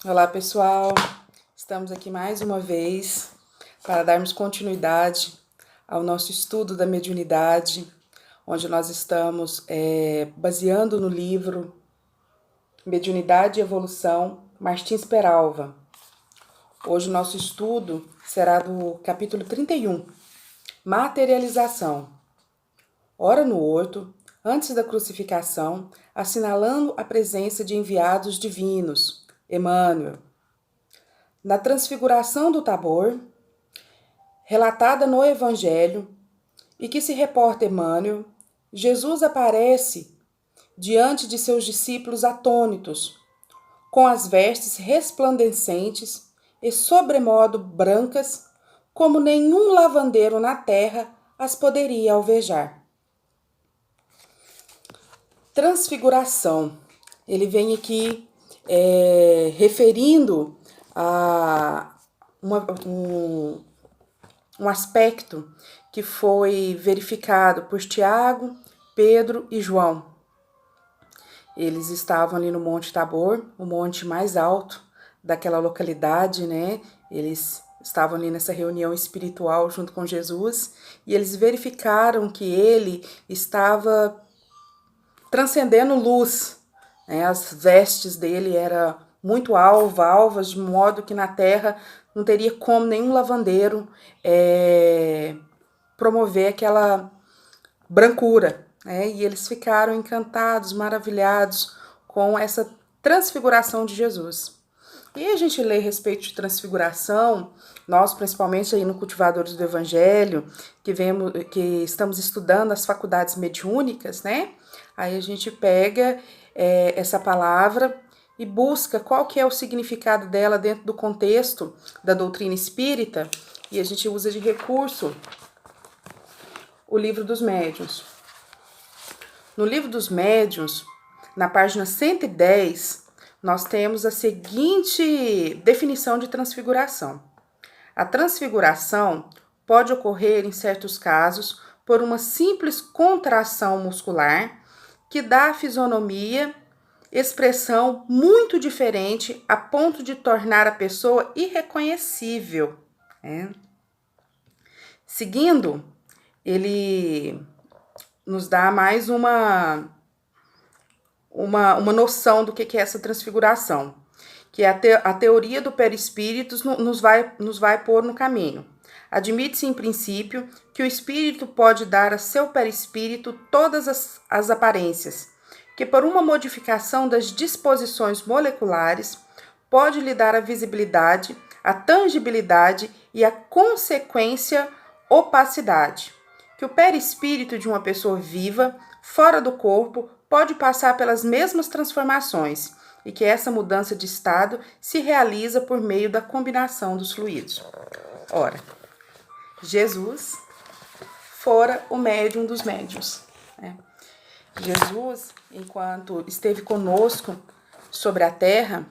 Olá, pessoal. Estamos aqui mais uma vez para darmos continuidade ao nosso estudo da mediunidade, onde nós estamos baseando no livro Mediunidade e Evolução, Martins Peralva. Hoje o nosso estudo será do capítulo 31, Materialização. Ora no horto, antes da crucificação, assinalando a presença de enviados divinos, Emmanuel. Na transfiguração do Tabor, relatada no Evangelho, e que se reporta Emmanuel, Jesus aparece diante de seus discípulos atônitos, com as vestes resplandecentes e sobremodo brancas, como nenhum lavandeiro na terra as poderia alvejar. Transfiguração. Ele vem aqui referindo a um aspecto que foi verificado por Tiago, Pedro e João. Eles estavam ali no Monte Tabor, o monte mais alto daquela localidade, né? Eles estavam ali nessa reunião espiritual junto com Jesus e eles verificaram que ele estava transcendendo luz, né? As vestes dele eram muito alvas, de modo que na terra não teria como nenhum lavandeiro promover aquela brancura, né? E eles ficaram encantados, maravilhados com essa transfiguração de Jesus. E a gente lê a respeito de transfiguração, nós principalmente aí no Cultivadores do Evangelho, que estamos estudando as faculdades mediúnicas, né? Aí a gente pega essa palavra e busca qual que é o significado dela dentro do contexto da doutrina espírita, e a gente usa de recurso o Livro dos Médiuns. No Livro dos Médiuns, na página 110, nós temos a seguinte definição de transfiguração. A transfiguração pode ocorrer em certos casos por uma simples contração muscular que dá à fisionomia expressão muito diferente a ponto de tornar a pessoa irreconhecível. Seguindo, ele nos dá mais uma noção do que é essa transfiguração, que é a teoria do perispírito nos vai pôr no caminho. Admite-se, em princípio, que o espírito pode dar a seu perispírito todas as aparências, que por uma modificação das disposições moleculares pode lhe dar a visibilidade, a tangibilidade e a consequência opacidade, que o perispírito de uma pessoa viva, fora do corpo, pode passar pelas mesmas transformações e que essa mudança de estado se realiza por meio da combinação dos fluidos. Ora, Jesus fora o médium dos médiuns, né? Jesus, enquanto esteve conosco sobre a terra,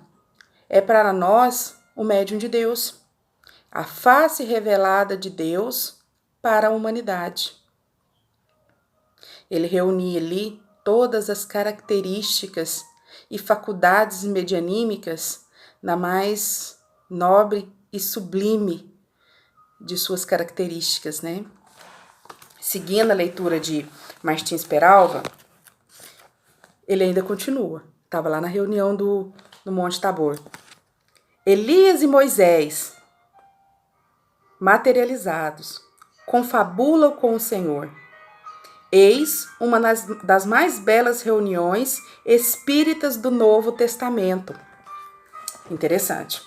é para nós o médium de Deus, a face revelada de Deus para a humanidade. Ele reunia ali todas as características e faculdades medianímicas na mais nobre e sublime de suas características, né? Seguindo a leitura de Martins Peralva, ele ainda continua. Estava lá na reunião do Monte Tabor. Elias e Moisés, materializados, confabulam com o Senhor. Eis uma das mais belas reuniões espíritas do Novo Testamento. Interessante.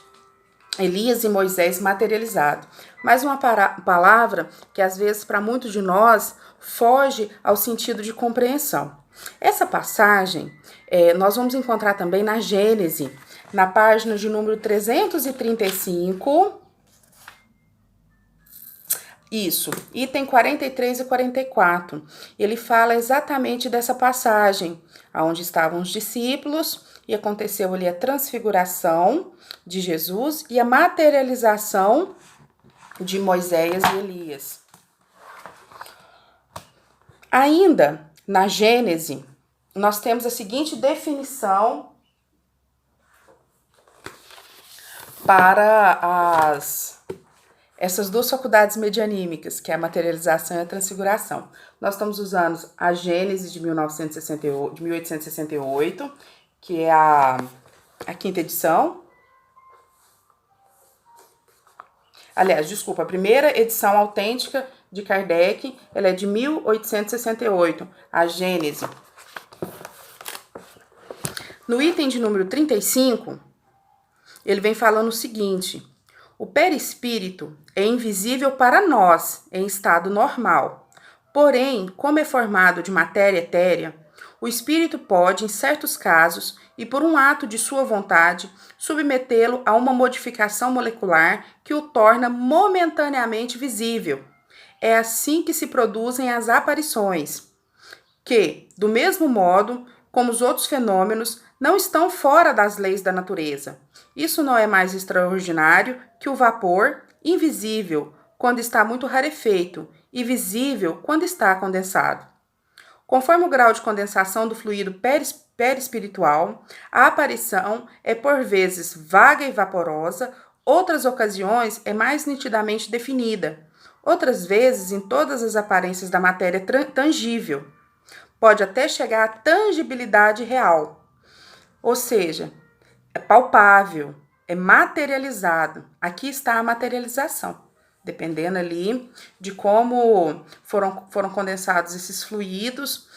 Elias e Moisés materializado. Mais uma palavra que às vezes para muitos de nós foge ao sentido de compreensão. Essa passagem nós vamos encontrar também na Gênese, na página de número 335. Isso, item 43 e 44. Ele fala exatamente dessa passagem, onde estavam os discípulos e aconteceu ali a transfiguração de Jesus e a materialização de Moisés e Elias. Ainda na Gênese, nós temos a seguinte definição para essas duas faculdades medianímicas, que é a materialização e a transfiguração. Nós estamos usando a Gênesis de 1868, que é a quinta edição. Aliás, desculpa, a primeira edição autêntica de Kardec, ela é de 1868, a Gênese. No item de número 35, ele vem falando o seguinte: o perispírito é invisível para nós em estado normal. Porém, como é formado de matéria etérea, o espírito pode, em certos casos, e por um ato de sua vontade, submetê-lo a uma modificação molecular que o torna momentaneamente visível. É assim que se produzem as aparições, que, do mesmo modo como os outros fenômenos, não estão fora das leis da natureza. Isso não é mais extraordinário que o vapor, invisível quando está muito rarefeito e visível quando está condensado. Conforme o grau de condensação do fluido perispiritual, a aparição é por vezes vaga e vaporosa, outras ocasiões é mais nitidamente definida, outras vezes em todas as aparências da matéria tangível. Pode até chegar à tangibilidade real, ou seja, é palpável, é materializado. Aqui está a materialização, dependendo ali de como foram condensados esses fluidos,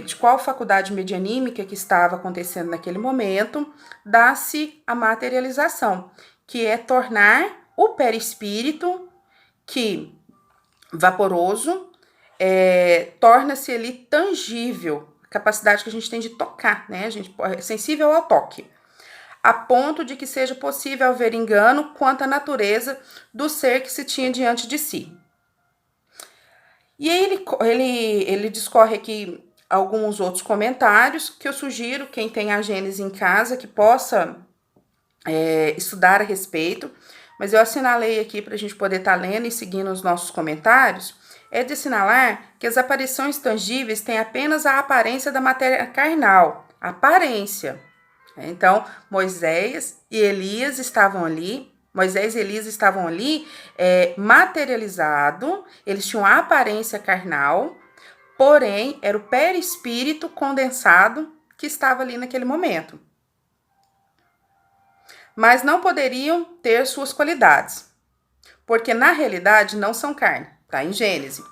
de qual faculdade medianímica que estava acontecendo naquele momento, dá-se a materialização, que é tornar o perispírito, que vaporoso, torna-se ali tangível, capacidade que a gente tem de tocar, né? A gente é sensível ao toque, a ponto de que seja possível haver engano quanto à natureza do ser que se tinha diante de si. E aí ele discorre aqui alguns outros comentários que eu sugiro, quem tem a Gênese em casa, que possa estudar a respeito, mas eu assinalei aqui para a gente poder estar lendo e seguindo os nossos comentários. É de assinalar que as aparições tangíveis têm apenas a aparência da matéria carnal, aparência. Então, Moisés e Elias estavam ali materializado, eles tinham a aparência carnal, porém, era o perispírito condensado que estava ali naquele momento. Mas não poderiam ter suas qualidades, porque na realidade não são carne, tá? Em Gênesis.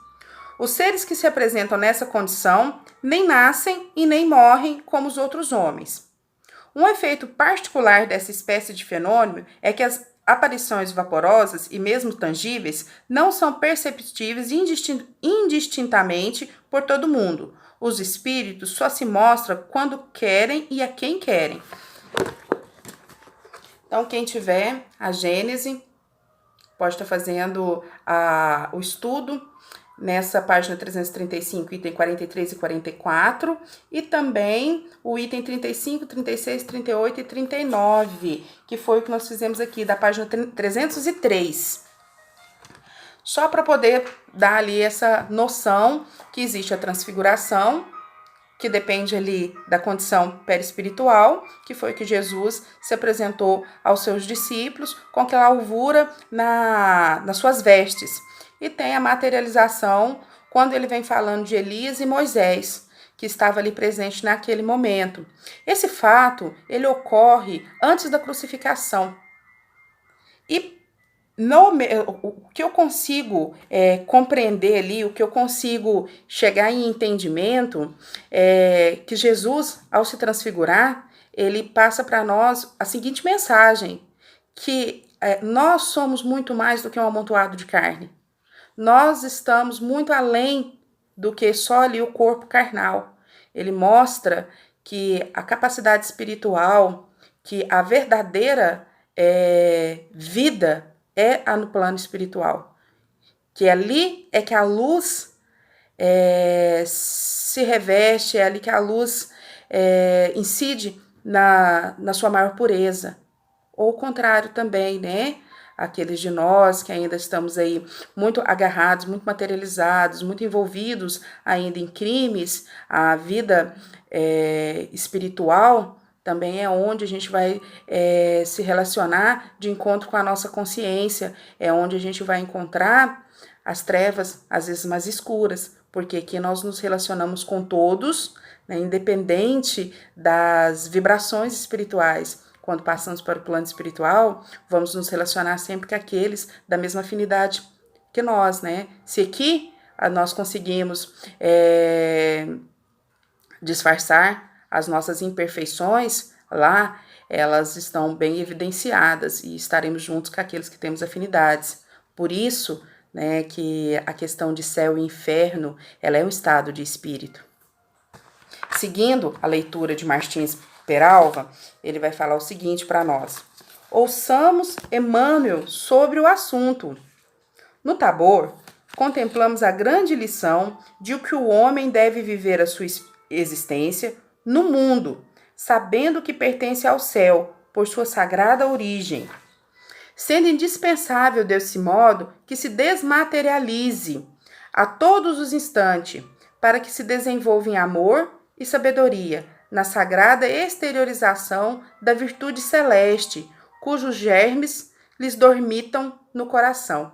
Os seres que se apresentam nessa condição nem nascem e nem morrem como os outros homens. Um efeito particular dessa espécie de fenômeno é que as aparições vaporosas e mesmo tangíveis não são perceptíveis indistintamente por todo mundo. Os espíritos só se mostram quando querem e a quem querem. Então, quem tiver a Gênese pode estar fazendo o estudo nessa página 335, item 43 e 44, e também o item 35, 36, 38 e 39, que foi o que nós fizemos aqui, da página 303. Só para poder dar ali essa noção que existe a transfiguração, que depende ali da condição perispiritual, que foi que Jesus se apresentou aos seus discípulos com aquela alvura nas suas vestes. E tem a materialização quando ele vem falando de Elias e Moisés, que estava ali presente naquele momento. Esse fato, ele ocorre antes da crucificação. E o que eu consigo compreender ali, o que eu consigo chegar em entendimento, é que Jesus, ao se transfigurar, ele passa para nós a seguinte mensagem, que nós somos muito mais do que um amontoado de carne. Nós estamos muito além do que só ali o corpo carnal. Ele mostra que a capacidade espiritual, que a verdadeira vida é no plano espiritual. Que ali é que a luz se reveste, é ali que a luz incide na sua maior pureza. Ou o contrário também, né? Aqueles de nós que ainda estamos aí muito agarrados, muito materializados, muito envolvidos ainda em crimes, a vida espiritual também é onde a gente vai se relacionar de encontro com a nossa consciência, é onde a gente vai encontrar as trevas, às vezes mais escuras, porque aqui nós nos relacionamos com todos, né, independente das vibrações espirituais. Quando passamos para o plano espiritual, vamos nos relacionar sempre com aqueles da mesma afinidade que nós, né? Se aqui nós conseguimos disfarçar as nossas imperfeições, lá elas estão bem evidenciadas e estaremos juntos com aqueles que temos afinidades. Por isso, né, que a questão de céu e inferno, ela é um estado de espírito. Seguindo a leitura de Martins Peralva, ele vai falar o seguinte para nós: ouçamos Emmanuel sobre o assunto. No Tabor, contemplamos a grande lição de que o homem deve viver a sua existência no mundo, sabendo que pertence ao céu, por sua sagrada origem, sendo indispensável desse modo que se desmaterialize a todos os instantes, para que se desenvolva em amor e sabedoria, na sagrada exteriorização da virtude celeste, cujos germes lhes dormitam no coração.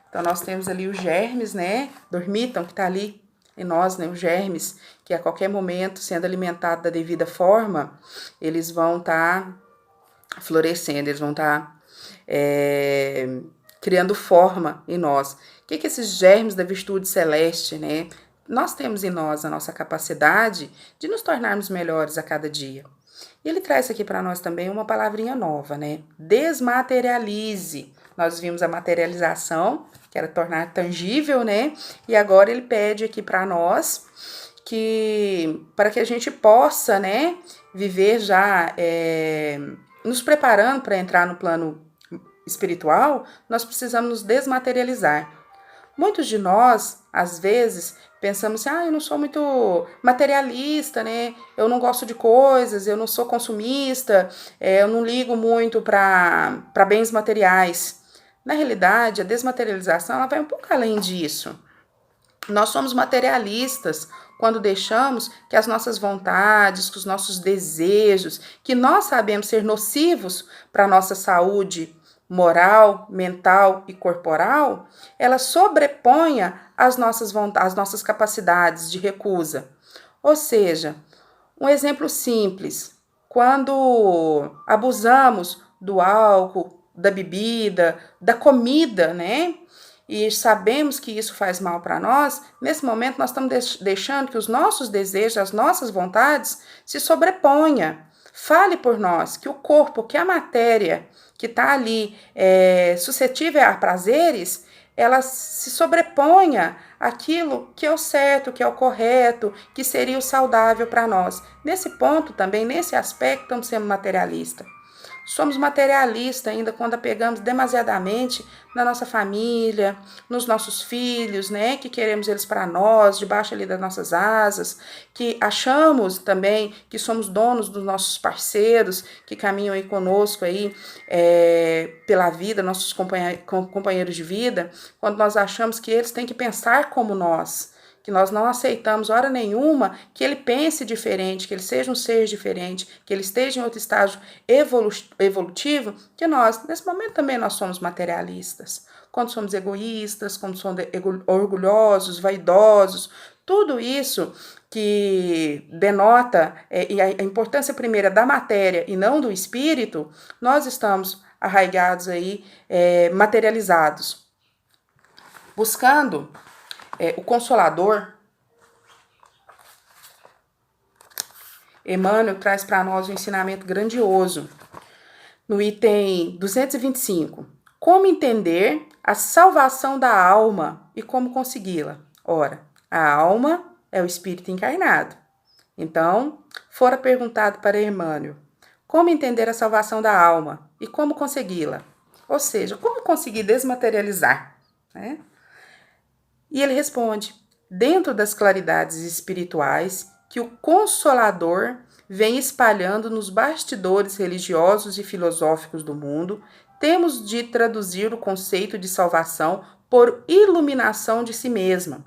Então, nós temos ali os germes, né? Dormitam, que está ali em nós, né? Os germes, que a qualquer momento, sendo alimentados da devida forma, eles vão estar florescendo, eles vão estar criando forma em nós. O que esses germes da virtude celeste, né? Nós temos em nós a nossa capacidade de nos tornarmos melhores a cada dia. E ele traz aqui para nós também uma palavrinha nova, né? Desmaterialize. Nós vimos a materialização, que era tornar tangível, né? E agora ele pede aqui para nós para que a gente possa, né, viver já nos preparando para entrar no plano espiritual, nós precisamos nos desmaterializar. Muitos de nós, às vezes, pensamos assim, eu não sou muito materialista, né? Eu não gosto de coisas, eu não sou consumista, eu não ligo muito para bens materiais. Na realidade, a desmaterialização ela vai um pouco além disso. Nós somos materialistas quando deixamos que as nossas vontades, que os nossos desejos, que nós sabemos ser nocivos para a nossa saúde moral, mental e corporal, ela sobreponha as nossas vontades, as nossas capacidades de recusa. Ou seja, um exemplo simples, quando abusamos do álcool, da bebida, da comida, né? E sabemos que isso faz mal para nós, nesse momento nós estamos deixando que os nossos desejos, as nossas vontades se sobreponham. Fale por nós que o corpo, que a matéria que está ali suscetível a prazeres, ela se sobreponha àquilo que é o certo, que é o correto, que seria o saudável para nós. Nesse ponto também, nesse aspecto, estamos sendo materialistas. Somos materialistas ainda quando apegamos demasiadamente na nossa família, nos nossos filhos, né? Que queremos eles para nós, debaixo ali das nossas asas, que achamos também que somos donos dos nossos parceiros, que caminham aí conosco aí, pela vida, nossos companheiros de vida, quando nós achamos que eles têm que pensar como nós, que nós não aceitamos hora nenhuma que ele pense diferente, que ele seja um ser diferente, que ele esteja em outro estágio evolutivo, que nós, nesse momento também nós somos materialistas. Quando somos egoístas, quando somos orgulhosos, vaidosos, tudo isso que denota a importância primeira da matéria e não do espírito, nós estamos arraigados aí, materializados. Buscando o Consolador, Emmanuel traz para nós um ensinamento grandioso. No item 225, como entender a salvação da alma e como consegui-la? Ora, a alma é o espírito encarnado. Então, fora perguntado para Emmanuel, como entender a salvação da alma e como consegui-la? Ou seja, como conseguir desmaterializar, né? E ele responde, dentro das claridades espirituais que o Consolador vem espalhando nos bastidores religiosos e filosóficos do mundo, temos de traduzir o conceito de salvação por iluminação de si mesma,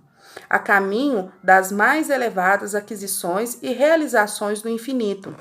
a caminho das mais elevadas aquisições e realizações do infinito.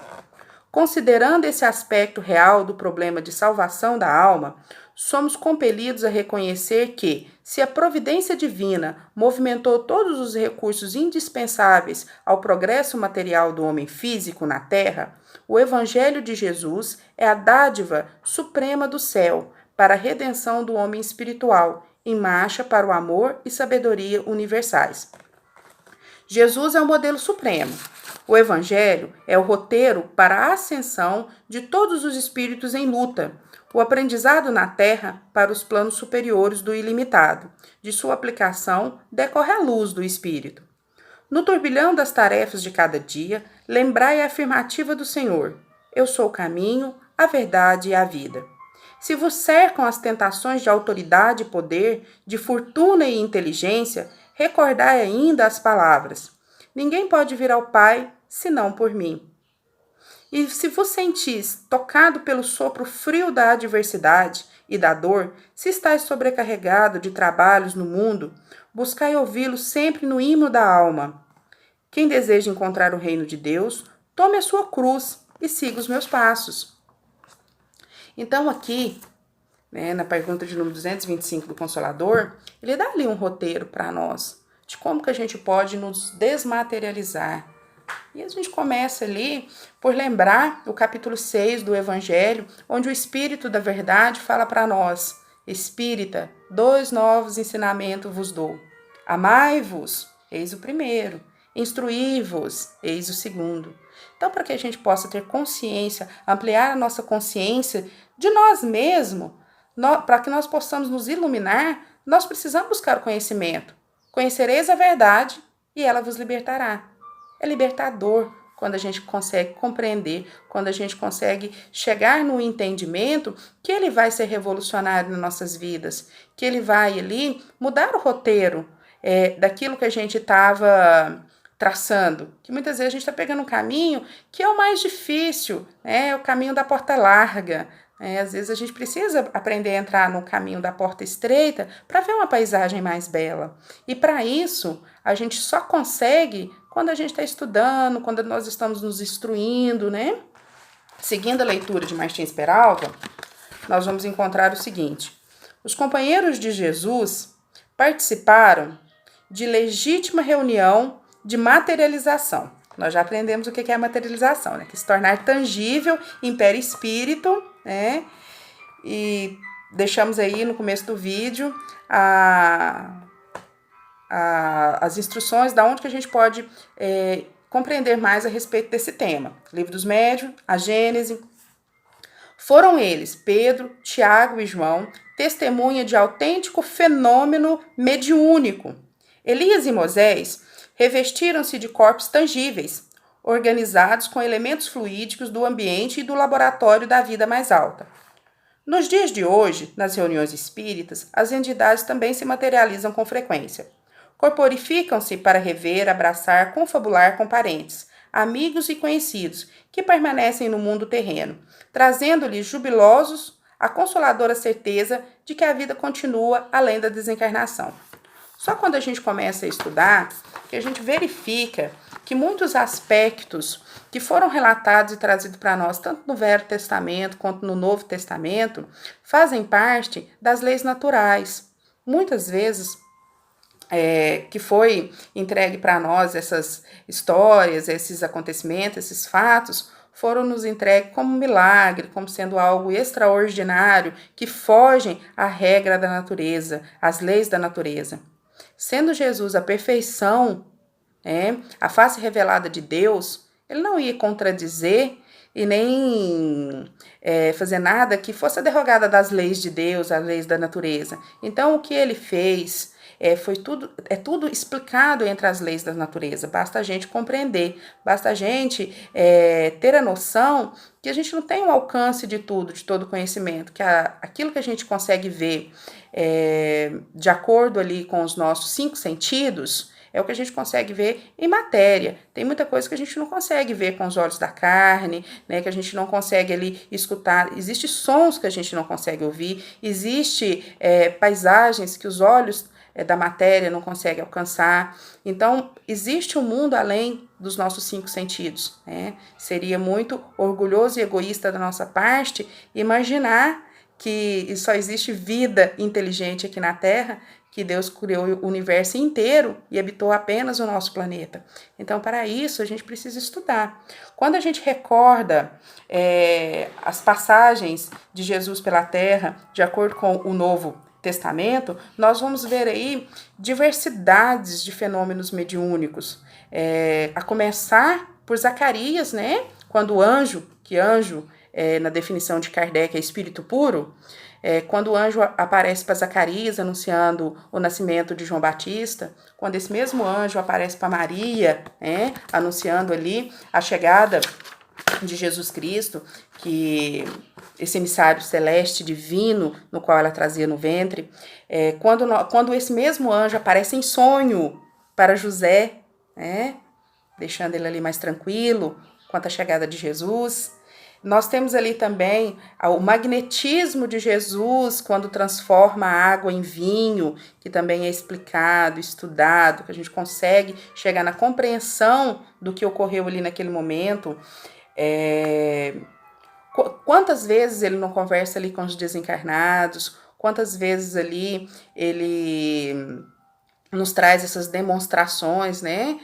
Considerando esse aspecto real do problema de salvação da alma, somos compelidos a reconhecer que, se a providência divina movimentou todos os recursos indispensáveis ao progresso material do homem físico na Terra, o Evangelho de Jesus é a dádiva suprema do céu para a redenção do homem espiritual, em marcha para o amor e sabedoria universais. Jesus é o modelo supremo. O Evangelho é o roteiro para a ascensão de todos os espíritos em luta, o aprendizado na Terra para os planos superiores do ilimitado. De sua aplicação decorre a luz do Espírito. No turbilhão das tarefas de cada dia, lembrai a afirmativa do Senhor: Eu sou o caminho, a verdade e a vida. Se vos cercam as tentações de autoridade e poder, de fortuna e inteligência, recordai ainda as palavras: Ninguém pode vir ao Pai senão por mim. E se vos sentis tocado pelo sopro frio da adversidade e da dor, se estáis sobrecarregado de trabalhos no mundo, buscai ouvi-lo sempre no hino da alma. Quem deseja encontrar o reino de Deus, tome a sua cruz e siga os meus passos. Então aqui, na pergunta de número 225 do Consolador, ele dá ali um roteiro para nós, de como que a gente pode nos desmaterializar. E a gente começa ali por lembrar o capítulo 6 do Evangelho, onde o Espírito da Verdade fala para nós: Espírita, 2 novos ensinamentos vos dou. Amai-vos, eis o primeiro. Instruí-vos, eis o segundo. Então, para que a gente possa ter consciência, ampliar a nossa consciência de nós mesmos, para que nós possamos nos iluminar, nós precisamos buscar o conhecimento. Conhecereis a verdade e ela vos libertará. É libertador quando a gente consegue compreender, quando a gente consegue chegar no entendimento que ele vai ser revolucionário nas nossas vidas, que ele vai ali mudar o roteiro daquilo que a gente estava traçando, que muitas vezes a gente está pegando um caminho que é o mais difícil, o caminho da porta larga. Às vezes a gente precisa aprender a entrar no caminho da porta estreita para ver uma paisagem mais bela. E para isso, a gente só consegue quando a gente está estudando, quando nós estamos nos instruindo, Seguindo a leitura de Martins Peralta, nós vamos encontrar o seguinte: os companheiros de Jesus participaram de legítima reunião de materialização. Nós já aprendemos o que é a materialização, que se tornar tangível em perispírito, E deixamos aí no começo do vídeo as instruções da onde que a gente pode compreender mais a respeito desse tema. Livro dos Médiuns, a Gênese. Foram eles, Pedro, Tiago e João, testemunha de autêntico fenômeno mediúnico. Elias e Moisés revestiram-se de corpos tangíveis, organizados com elementos fluídicos do ambiente e do laboratório da vida mais alta. Nos dias de hoje, nas reuniões espíritas, as entidades também se materializam com frequência. Corporificam-se para rever, abraçar, confabular com parentes, amigos e conhecidos que permanecem no mundo terreno, trazendo-lhes jubilosos a consoladora certeza de que a vida continua além da desencarnação. Só quando a gente começa a estudar que a gente verifica que muitos aspectos que foram relatados e trazidos para nós, tanto no Velho Testamento quanto no Novo Testamento, fazem parte das leis naturais. Muitas vezes que foi entregue para nós essas histórias, esses acontecimentos, esses fatos, foram nos entregues como um milagre, como sendo algo extraordinário, que fogem à regra da natureza, às leis da natureza. Sendo Jesus a perfeição, a face revelada de Deus, ele não ia contradizer e nem fazer nada que fosse a derrogada das leis de Deus, as leis da natureza. Então, o que ele fez é tudo explicado entre as leis da natureza. Basta a gente compreender, basta a gente ter a noção que a gente não tem o alcance de tudo, de todo conhecimento, que aquilo que a gente consegue ver de acordo ali com os nossos 5 sentidos, é o que a gente consegue ver em matéria. Tem muita coisa que a gente não consegue ver com os olhos da carne, que a gente não consegue ali escutar. Existem sons que a gente não consegue ouvir, existem paisagens que os olhos da matéria não consegue alcançar. Então, existe um mundo além dos nossos 5 sentidos, né? Seria muito orgulhoso e egoísta da nossa parte imaginar que só existe vida inteligente aqui na Terra, que Deus criou o universo inteiro e habitou apenas o nosso planeta. Então, para isso, a gente precisa estudar. Quando a gente recorda as passagens de Jesus pela Terra, de acordo com o Novo Testamento, nós vamos ver aí diversidades de fenômenos mediúnicos. A começar por Zacarias, né? Quando o anjo, na definição de Kardec, é espírito puro, quando o anjo aparece para Zacarias anunciando o nascimento de João Batista, quando esse mesmo anjo aparece para Maria, anunciando ali a chegada de Jesus Cristo, que esse emissário celeste divino no qual ela trazia no ventre, quando esse mesmo anjo aparece em sonho para José, deixando ele ali mais tranquilo quanto à chegada de Jesus. Nós temos ali também o magnetismo de Jesus quando transforma a água em vinho, que também é explicado, estudado, que a gente consegue chegar na compreensão do que ocorreu ali naquele momento. Quantas vezes ele não conversa ali com os desencarnados, quantas vezes ali ele nos traz essas demonstrações, né?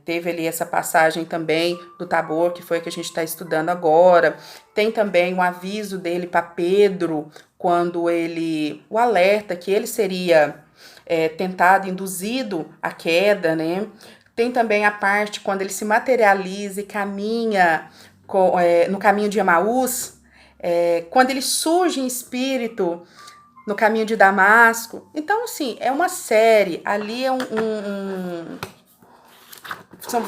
Teve ali essa passagem também do Tabor, que foi a que a gente está estudando agora. Tem também um aviso dele para Pedro, quando o alerta que ele seria tentado, induzido à queda, né? Tem também a parte quando ele se materializa e caminha no caminho de Emaús, quando ele surge em espírito no caminho de Damasco. Então, assim, é uma série. Ali são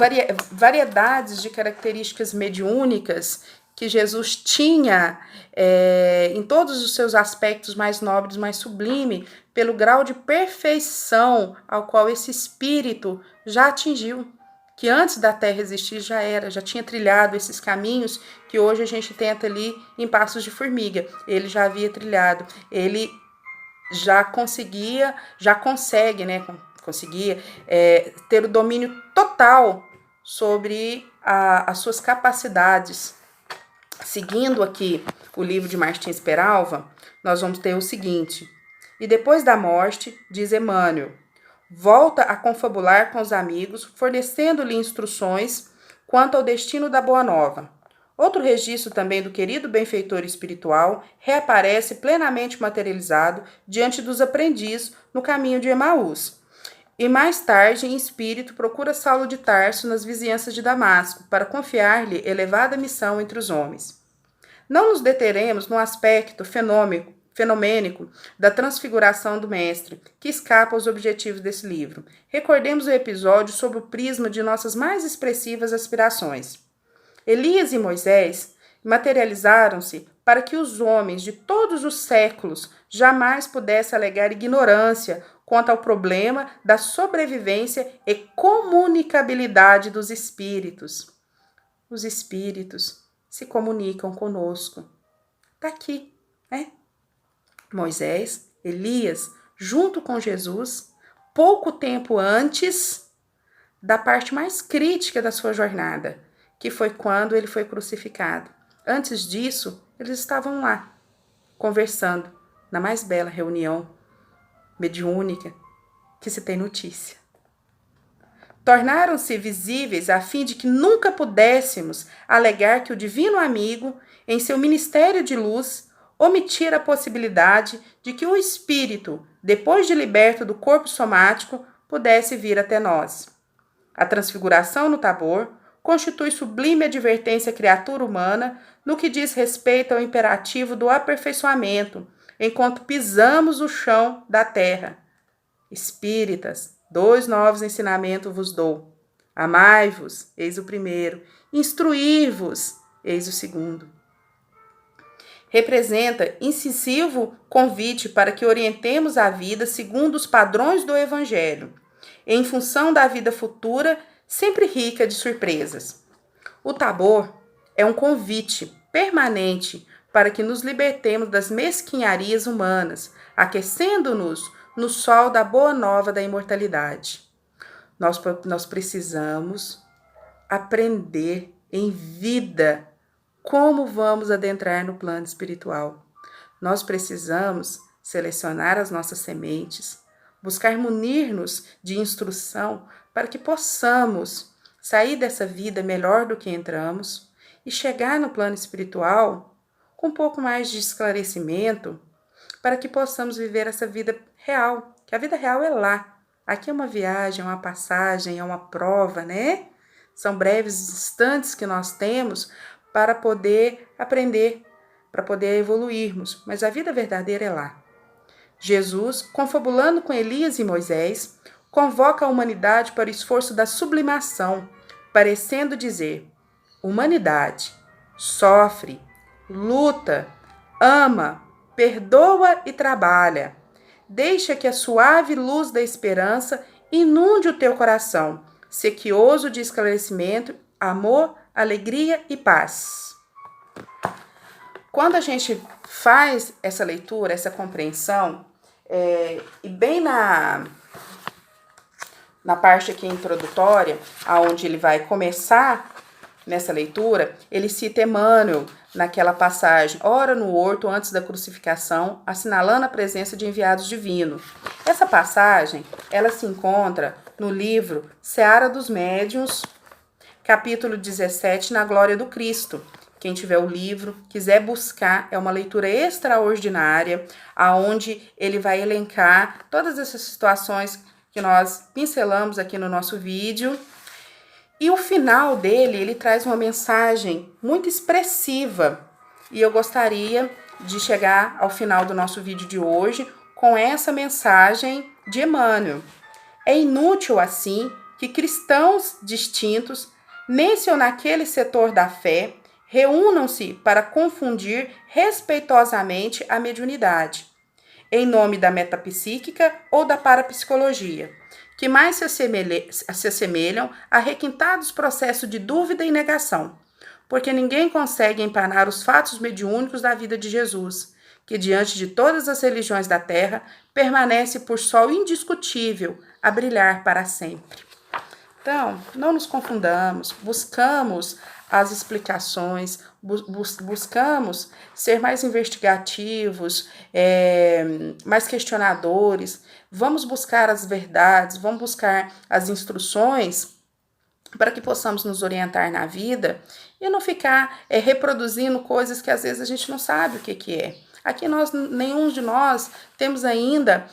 variedades de características mediúnicas que Jesus tinha em todos os seus aspectos mais nobres, mais sublime, pelo grau de perfeição ao qual esse espírito já atingiu, que antes da Terra existir já tinha trilhado esses caminhos que hoje a gente tenta ali em passos de formiga. Ele já havia trilhado, ele já consegue, né, ter o domínio total sobre as suas capacidades. Seguindo aqui o livro de Martins Peralva, nós vamos ter o seguinte: e depois da morte, diz Emmanuel, volta a confabular com os amigos, fornecendo-lhe instruções quanto ao destino da Boa Nova. Outro registro também do querido benfeitor espiritual reaparece plenamente materializado diante dos aprendizes no caminho de Emaús. E mais tarde, em espírito, procura Saulo de Tarso nas vizinhanças de Damasco, para confiar-lhe elevada missão entre os homens. Não nos deteremos no aspecto fenomênico da transfiguração do Mestre, que escapa aos objetivos desse livro. Recordemos o episódio sob o prisma de nossas mais expressivas aspirações. Elias e Moisés materializaram-se para que os homens de todos os séculos jamais pudessem alegar ignorância quanto ao problema da sobrevivência e comunicabilidade dos espíritos. Os espíritos se comunicam conosco. Está aqui, né? Moisés, Elias, junto com Jesus, pouco tempo antes da parte mais crítica da sua jornada, que foi quando ele foi crucificado. Antes disso, eles estavam lá, conversando, na mais bela reunião mediúnica que se tem notícia. Tornaram-se visíveis a fim de que nunca pudéssemos alegar que o divino amigo, em seu ministério de luz, omitira a possibilidade de que o espírito, depois de liberto do corpo somático, pudesse vir até nós. A transfiguração no Tabor constitui sublime advertência à criatura humana no que diz respeito ao imperativo do aperfeiçoamento, enquanto pisamos o chão da terra. Espíritas, 2 novos ensinamentos vos dou. Amai-vos, eis o primeiro. Instruir-vos, eis o segundo. Representa incisivo convite para que orientemos a vida segundo os padrões do Evangelho, em função da vida futura, sempre rica de surpresas. O Tabor é um convite permanente para que nos libertemos das mesquinharias humanas, aquecendo-nos no sol da boa nova da imortalidade. Nós precisamos aprender em vida como vamos adentrar no plano espiritual. Nós precisamos selecionar as nossas sementes, buscar munir-nos de instrução para que possamos sair dessa vida melhor do que entramos e chegar no plano espiritual com um pouco mais de esclarecimento para que possamos viver essa vida real, que a vida real é lá. Aqui é uma viagem, é uma passagem, é uma prova, né? São breves instantes que nós temos para poder aprender, para poder evoluirmos, mas a vida verdadeira é lá. Jesus, confabulando com Elias e Moisés, convoca a humanidade para o esforço da sublimação, parecendo dizer: humanidade, sofre, luta, ama, perdoa e trabalha. Deixa que a suave luz da esperança inunde o teu coração, sequioso de esclarecimento, amor, alegria e paz. Quando a gente faz essa leitura, essa compreensão, e bem na parte aqui introdutória, aonde ele vai começar nessa leitura, ele cita Emmanuel naquela passagem, ora no horto antes da crucificação, assinalando a presença de enviados divinos. Essa passagem, ela se encontra no livro Seara dos Médiuns, capítulo 17, Na Glória do Cristo. Quem tiver o livro, quiser buscar, é uma leitura extraordinária, aonde ele vai elencar todas essas situações que nós pincelamos aqui no nosso vídeo. E o final dele, ele traz uma mensagem muito expressiva. E eu gostaria de chegar ao final do nosso vídeo de hoje com essa mensagem de Emmanuel. É inútil, assim, que cristãos distintos, nesse ou naquele setor da fé, reúnam-se para confundir respeitosamente a mediunidade, em nome da metapsíquica ou da parapsicologia, que mais se assemelham a requintados processos de dúvida e negação, porque ninguém consegue empanar os fatos mediúnicos da vida de Jesus, que diante de todas as religiões da terra permanece por sol indiscutível a brilhar para sempre. Então, não nos confundamos, buscamos as explicações, buscamos ser mais investigativos, mais questionadores, vamos buscar as verdades, vamos buscar as instruções para que possamos nos orientar na vida e não ficar reproduzindo coisas que às vezes a gente não sabe o que é. Aqui nenhum de nós temos ainda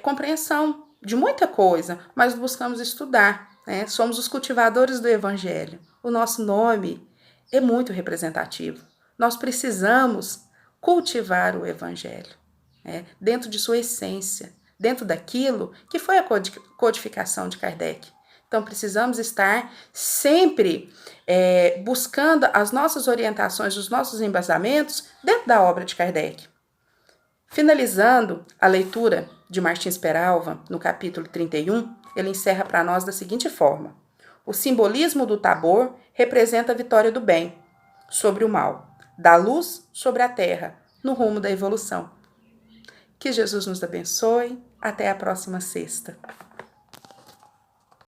compreensão de muita coisa, mas buscamos estudar. Somos os cultivadores do Evangelho. O nosso nome é muito representativo. Nós precisamos cultivar o Evangelho, dentro de sua essência, dentro daquilo que foi a codificação de Kardec. Então, precisamos estar sempre buscando as nossas orientações, os nossos embasamentos dentro da obra de Kardec. Finalizando a leitura de Martins Peralva, no capítulo 31, ele encerra para nós da seguinte forma: o simbolismo do tabor representa a vitória do bem sobre o mal, da luz sobre a terra, no rumo da evolução. Que Jesus nos abençoe. Até a próxima sexta.